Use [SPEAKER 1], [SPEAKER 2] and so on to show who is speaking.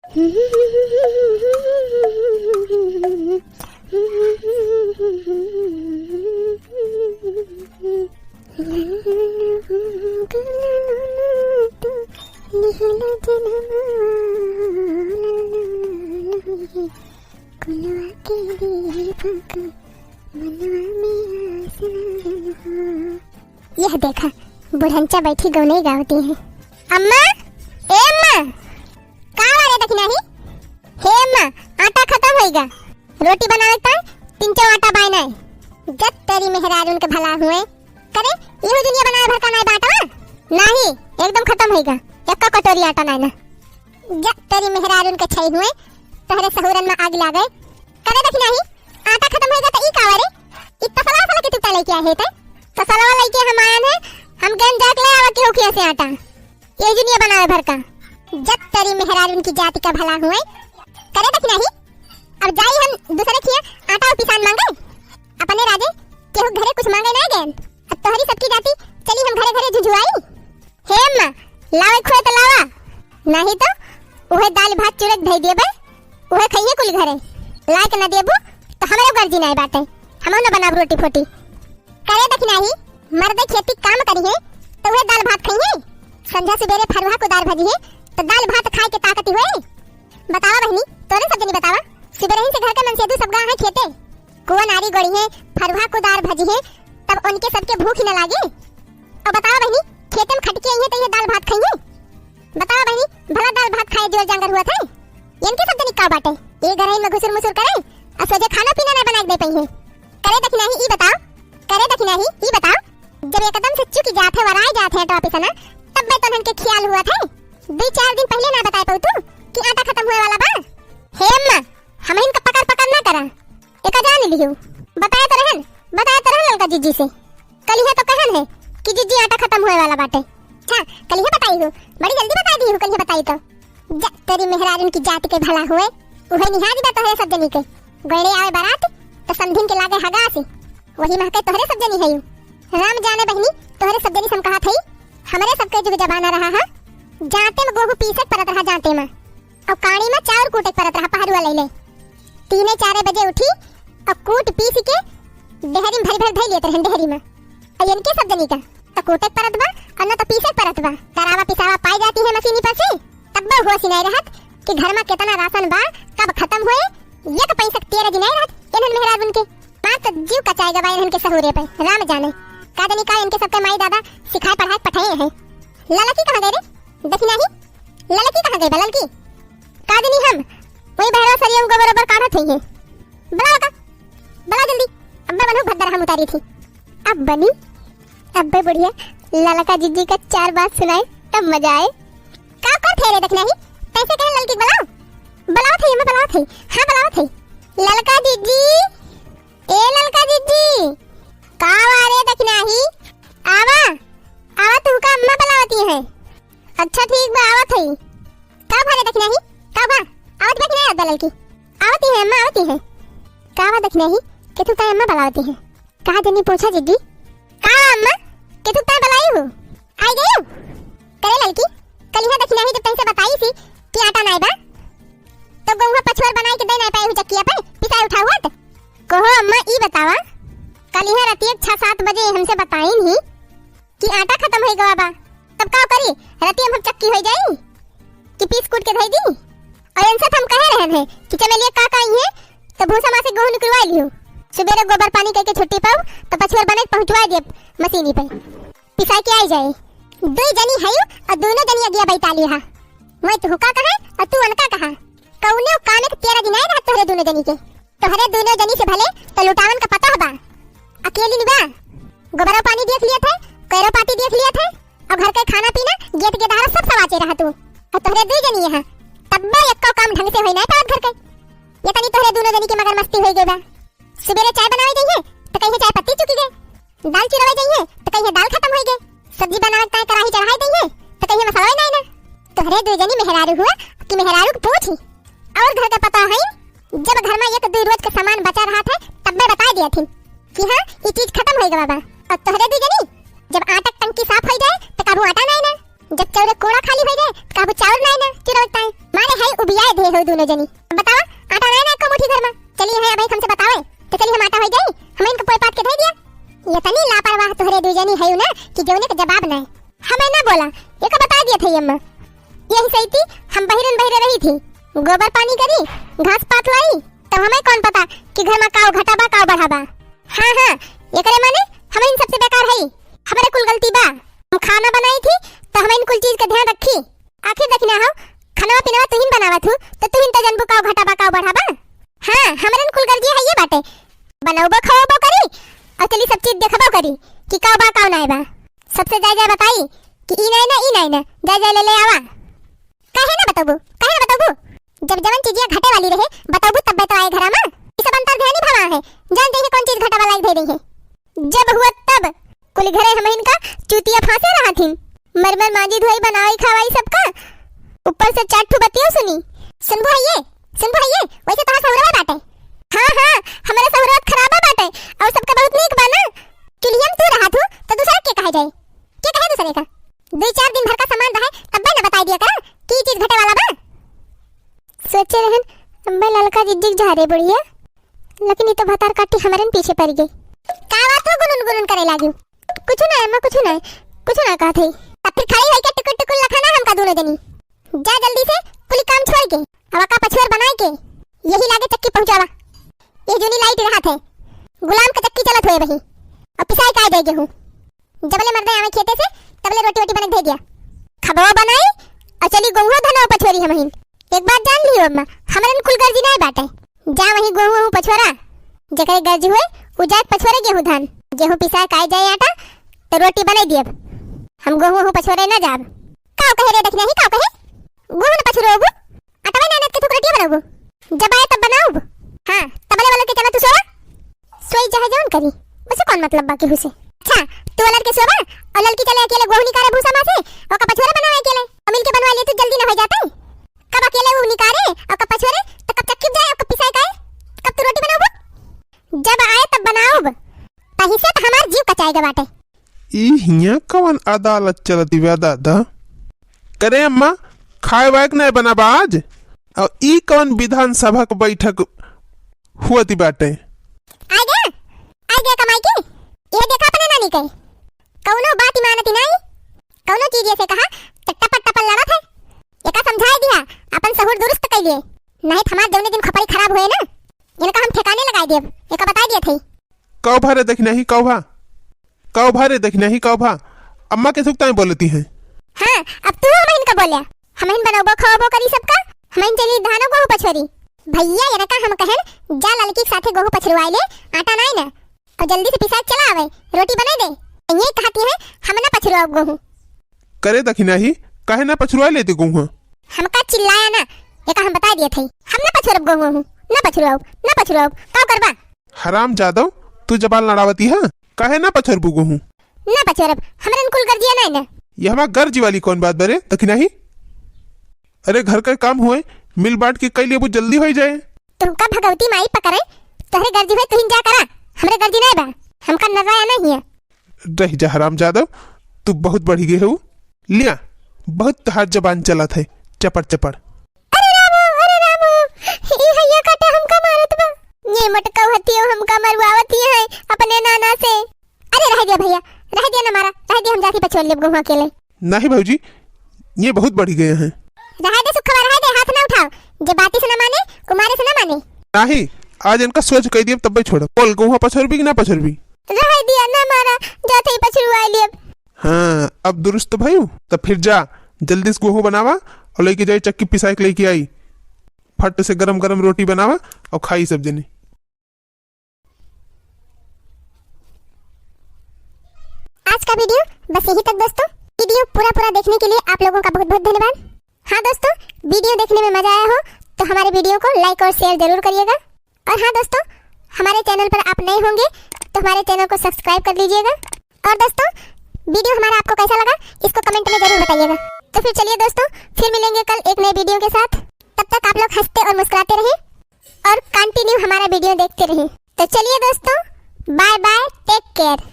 [SPEAKER 1] यह देखा बुढ़ंचा बैठी गौने गावती है। अम्मा, ए अम्मा, कहाँ वाले दखना ही? हे अम्मा, आटा खत्म होएगा, रोटी बनावे ता 3 आटा बायना है। जब तेरी मेहराज उनके भला हुए करे इहो दुनिया बनाए भर का नहीं बाटा नहीं, एकदम खत्म होएगा, एक कटोरी आटा नहीं ना। जब तेरी मेहराज उनके छई हुए तहरे सहुरन में आग लागे करे दखना ही आटा खत्म होएगा त ई का रे इतना सला के तू लेके आए थे तो सलावा लेके हम आए हैं, हम गन जाक ले आवा के होखिया से आटा ये दुनिया बनावे भर का। जब तेरी मेहराज उनकी जाति का भला हुए करे दखना ही अब जाई हम दूसरे खिया आटा और पिसान मांगे अपने राजे केहू घरे कुछ मांगे नहीं गए। अब तोहरी सबकी जाति चली हम घरे घरे जुजुआई। हे अम्मा, लावे खोए तो लावा, नहीं तो उहे दाल भात चूरक धई देबे उहे खइए कुल घरे, लायक न देबू तो हमरे गर्जी नहीं बाटे, हमो न बनाब रोटी फोटी करे दखना ही। मर्दे खेती काम करी है तो उहे दाल भात खइए, संध्या सवेरे फरवा को दाल भजी है तो दाल भात खाए के ताकत होए। बतावा बहनी, तोरे सब जनी बतावा, सवेरे ही से घर के मन से दू सब गा है खेते कुआ नारी गड़ी है फरवा को दाल भजी है तब उनके सबके भूख न लागे। और बतावा बहनी, खेते में खटके आई है तो ये दाल भात खाइए। बतावा बहनी, भला दाल भात खाए जोर जांगर हुआ था इनके सब जनी का बाटे ये घर में घुसुर मुसुर करे और सोचे खाना पीना ना बना दे पई है। करे दखना ही ई बताओ, करे दखना ही ई बताओ, जब एकदम से चुकी जात है वराई जात है टॉपिस ना तब मैं तो उनके ख्याल हुआ था 2-4 दिन पहले ना बताए तू कि आटा खत्म हुए वाला बा। हे अम्मा, हम इनका पकड़ ना करा एक जान लियो, बताया तो रहन ललका जीजी से कल ही तो कहन है कि जीजी आटा खत्म हुए वाला बाटे। हां कल ही बताई हो, बड़ी जल्दी बता दी हो, कल ही बताई तो जब तेरी मेहराज उनकी जाति के भला हुए उहे निहाज बा तोहरे सब जनी के गड़े आवे बारात तो समधिन के लागे हगासी वही महके तोहरे सब जनी है। राम जाने बहनी, तोहरे सब जनी सम कहा थई हमरे सबके जुग जमाना रहा है जाते में गोहू पीसे परत रहा जाते में और काणी में चाउर कूटे परत रहा पहाड़ुआ ले ले 3-4 बजे उठी और कूट पीस के डेहरी में भर धई लेते रहन डेहरी में और इनके सब जनी का तो कूटे परत बा और न तो पीसे परत बा करावा पिसावा पाई जाती है मशीनी पर से तब हुआ सिनाई रहत कि घर में कितना राशन बा कब खत्म हुए ये तो पैसा 13 दिन रहत इनन मेहराज उनके बात तो जीव कचाएगा बा इनन के सहुरे पे राम जाने का जानी का इनके सबके माई दादा सिखाए पढ़ाए पठाए हैं। ललकी कहां गए रे दखना ही, ललकी कहां गई बललकी का जानी हम वही बहरा सरियम को बराबर काढ़त है। बड़ा जल्दी अब्बे बनो भद्दर हम उतारी थी अब बनी अब्बे बुढ़िया ललका जीजी का 4 बात सुनाए तब मजा आए। का कर थे रे दखना ही कैसे कहे ललकी बुलाओ थे मैं बुलाओ थे हां बुलाओ थे ललका जीजी ए ललका जीजी का वारे दखना ही आवा तू का अम्मा बुलावती है। अच्छा ठीक बा आवत है का भारे दखना ही का बा आवत बा कि नहीं आवत ललकी आवती है अम्मा आवती है का बा दखना ही कि तू का अम्मा बुलावती है कहा जनी पूछा जीजी का अम्मा कि तू का बुलाई हो आई गई हो करे ललकी कल ही दखना ही जब तैसे बताई थी कि आटा नहीं बा तो गौवा पछोर बनाई के दे नहीं पाई हूं चक्किया पे पिसाई उठा हुआ तो कहो अम्मा ई बतावा कल ही रात 6-7 बजे हमसे बताई नहीं कि आटा खत्म हो गया बा तब का करी रात हम चक्की हो जाई कि पीस कूट के धई दी और इनसे हम कह रहे हैं कि चमेलिया का आई है तो भूसा मां से गेहूं निकलवा लियो सुबह गोबर पानी करके छुट्टी पाओ तो पछोर बना के पहुंचवा दे मशीनी पे पिसाई के आई जाए। 2 जनी है और दोनों जनी अगिया बैठा लिया मैं तू का कहा और तू अनका कहा कौने काने के 13 दिन आए रहा तोहरे दोनों जनी के तोहरे दोनों जनी से भले तो लुटावन का पता होगा अकेली निभा गोबरा पानी देख लिया था कैरो पार्टी देख लिया था और घर का खाना पीना गेट के धारा सब सवाचे रहा तू और तोहरे 2 जनी यहां तब एक काम ढंग से होई ना पावत घर के ये तनी तोहरे दोनों जनी के मगर मस्ती होई गई बा सुबह चाय बनावे जाइए तो कहीं चाय पत्ती चुकी गई दाल चुरावे जाइए तो कहीं दाल खत्म हो गई सब्जी बनावे का कढ़ाई चढ़ाई जाइए तो कहीं मसाला नहीं ना तोहरे 2 जनी मेहरारू हुआ कि मेहरारू को पूछी और घर का पता है जब घर में 1-2 रोज का सामान बचा रहा था तब मैं बता दिया थी कि हां ये चीज खत्म हो गई बाबा और तोहरे 2 जनी जब आटा टंकी साफ हो जाए तो काबू आटा नहीं ना जब चाउर कोड़ा खाली हो जाए काबू चाउर नहीं ना चिरवता है मारे है उबियाए दे हो दोनों जनी। बतावा आटा नहीं ना कमुठी घर में चलिए है भाई हमसे बतावे तो चलिए हम आटा हो जाई हम इनको पोई पात के दे दिया। ये तनी लापरवाह तोहरे दो जनी है ना कि जोने का जवाब नहीं हमें ना बोला ये का बता दिया था अम्मा। यही सही थी हम बहिरन बहिरे रही थी गोबर पानी करी घास पात लाई तो हमें कौन पता कि घर में काव घटाबा काव बढ़ाबा। हाँ हाँ ये करे माने हमें इन सबसे बेकार है हमारे कुल गलती बा हम खाना बनाई थी तो हमें इन कुल चीज का ध्यान रखी। आखिर देखना हो खाना पीना तू ही बनावा थू तो तू ही जनबू काव घटाबा काव बढ़ाबा। हाँ हमारे कुल गर्जी है ये बाटे बनाओबो खाओबो करी और चली सब चीज देखबो करी कि काव बा काव नहीं बा। सबसे जाय जाय बताई कि ई नहीं ना जाय जाय ले आवा काहे ना बताबू जब जवन चीजिया घटे वाली रहे बताबू तब तो आए घरा में ई सब अंतर ध्यान ही भवा है जान देखे कौन चीज घटा वाला दे रही है। जब हुआ तब कुल घरे हम इनका चूतिया फांसे रहा थी मरमर माजी धोई बनाई खवाई सबका ऊपर से चार ठू बतियो सुनबो है ये वैसे तो सहुरवा बाटे। हाँ हमारा सहुरत खराबा बाटे और सबका बहुत नीक बा ना किलियम तू रहा थू तो दूसरा के कहे जाए के कहे दूसरे का 2-4 दिन भर का सामान रहे तब ना बता दिया का की चीज घटे वाला बा। सोचे रहन अम्बे ललका जिज्जिक जा रे बुढ़िया लेकिन ये तो भतार काटी हमारे पीछे पड़ गई का बात हो गुनगुन करे लागी कुछ ना अम्मा कुछ ना कहा थी तब फिर खड़ी होई के टुकुर टुकुर लखाना हमका दोनों जनी जा जल्दी से कुली काम छोड़ के अब का पछुआर बनाए के यही लागे चक्की पहुंचावा ये जोनी लाइट रहा थे गुलाम का चक्की चलत होए वही और पिसाई काय देगे हूं जबले मर्दे आवे खेते से तबले रोटी वोटी बना दे दिया खबवा बनाई और चली गोहू धनो पछोरी हम एक बात जान लियो अम्मा हमरन कुल गर्जी नहीं बाटे जा वही गोहू पछोरा जकरे गर्जी हुए उ जात पछोरे गेहूं पिसा काय जाए आटा तो रोटी बनाई दियब हम गोहू पछोरे ना जाब काव कहे रे देखना ही काव कहे गोहू न पछोरब आटा में नानक के थोक रोटी बनाबो जब आए तब बनाऊब। हां तबले वाला के चला तू सोई चाहे जौन करी उसे कौन मतलब बाकी हुसे। अच्छा तू वाला के सोबा और लड़की चले अकेले गोहू निकारे भूसा में से और का पछोरे बनावे अकेले और मिल के बनवा ले तो जल्दी ना हो जाता है कब अकेले वो निकारे और कब पछोरे तो कब चक्की जाए और कब पिसाई काए कब तू रोटी बनाओ जब आए तब बनाओ तही से तो हमार जीव कचाएगा बाटे।
[SPEAKER 2] ई हिया कवन अदालत चलती वे दादा करे अम्मा खाए वायक नहीं बनाबा आज और ई कवन विधानसभा की बैठक हुआती बाटे
[SPEAKER 1] आ गया कमाई के ये देखा अपने नानी के कौनो बात मानती नहीं कौनो चीज से कहा तो टपट लड़ा थे एका समझाई दिया अपन सहूर दुरुस्त कर लिए नहीं हमार जौने दिन खपड़ी खराब हुए ना इनका हम ठिकाने लगाई देब एका बता दिए थे
[SPEAKER 2] कौ भारे देखना ही कौ भा अम्मा के सुखता बोलती हैं।
[SPEAKER 1] हाँ अब तू हम इनका बोलिया हम इन बनाबो खाओबो करी सबका हम इन चली धानो गोहू पछोरी भैया ये रका हम कहन जा लड़की के साथे गोहू पछरवाई ले आटा नहीं ना और जल्दी से पिसा चला आवे रोटी बना दे ये कहती है हम ना पछरवाओ गोहू
[SPEAKER 2] करे दखिना ही काहे ना पछरवा लेती गोहू
[SPEAKER 1] हमका चिल्लाया ना एका हम बता दिए थे हम ना पछरब गोहू ना पछरवाओ का करबा
[SPEAKER 2] हराम जादव तू जबाल लड़ावती है काहे ना पछरबू गोहू
[SPEAKER 1] ना पछरब हमरन कुल गर्जिया नहीं ना
[SPEAKER 2] ये हमार गर्जी वाली कौन बात बरे दखिना ही अरे घर का काम हुए मिल बांट के कई लिए वो जल्दी हो जाए
[SPEAKER 1] तुमका भगवती माई पकड़े तोहरे गर्जी हुए तुहिन जा करा हमरे गर्जी नहीं बा हमका नजर आना ही है
[SPEAKER 2] रह जा हराम जादव तू बहुत बढ़ी गई हो लिया बहुत तहार जबान चला थे चपड़
[SPEAKER 1] अरे रामू ये हैया काटा हमका मारत बा ये मटका हतियो हमका मरवावती है अपने नाना से। अरे रह दिया ना मारा रह दिया हम जाके पछोड़ लेब गोहू अकेले
[SPEAKER 2] नहीं भाऊजी ये बहुत बढ़ी गए हैं
[SPEAKER 1] रह दे सुखवा रह दे हाथ ना उठाओ जे बाती से ना माने कुमारे से ना माने
[SPEAKER 2] नहीं आज इनका सोच कह दिया तब छोड़ बोल गोहू पछोरबी कि ना पछोरबी
[SPEAKER 1] रह दिया ना मारा जाते ही पछुआ लियब।
[SPEAKER 2] हाँ अब दुरुस्त भयू तब फिर जा जल्दी से गोहू बनावा और लेके जाई चक्की पिसाई के लेके आई फट से गरम गरम रोटी बनावा और खाई सब जने।
[SPEAKER 1] आज का वीडियो बस यही तक दोस्तों वीडियो पूरा देखने के लिए आप लोगों का बहुत बहुत धन्यवाद। हाँ दोस्तों वीडियो देखने में मजा आया हो तो हमारे वीडियो को लाइक और शेयर जरूर करिएगा और हाँ दोस्तों हमारे चैनल पर आप नए होंगे तो हमारे चैनल को सब्सक्राइब कर लीजिएगा और दोस्तों वीडियो हमारा आपको कैसा लगा इसको कमेंट में जरूर बताइएगा। तो फिर चलिए दोस्तों फिर मिलेंगे कल एक नए वीडियो के साथ तब तक आप लोग हंसते और मुस्कुराते रहें और कंटिन्यू हमारा वीडियो देखते रहें। तो चलिए दोस्तों बाय बाय टेक केयर।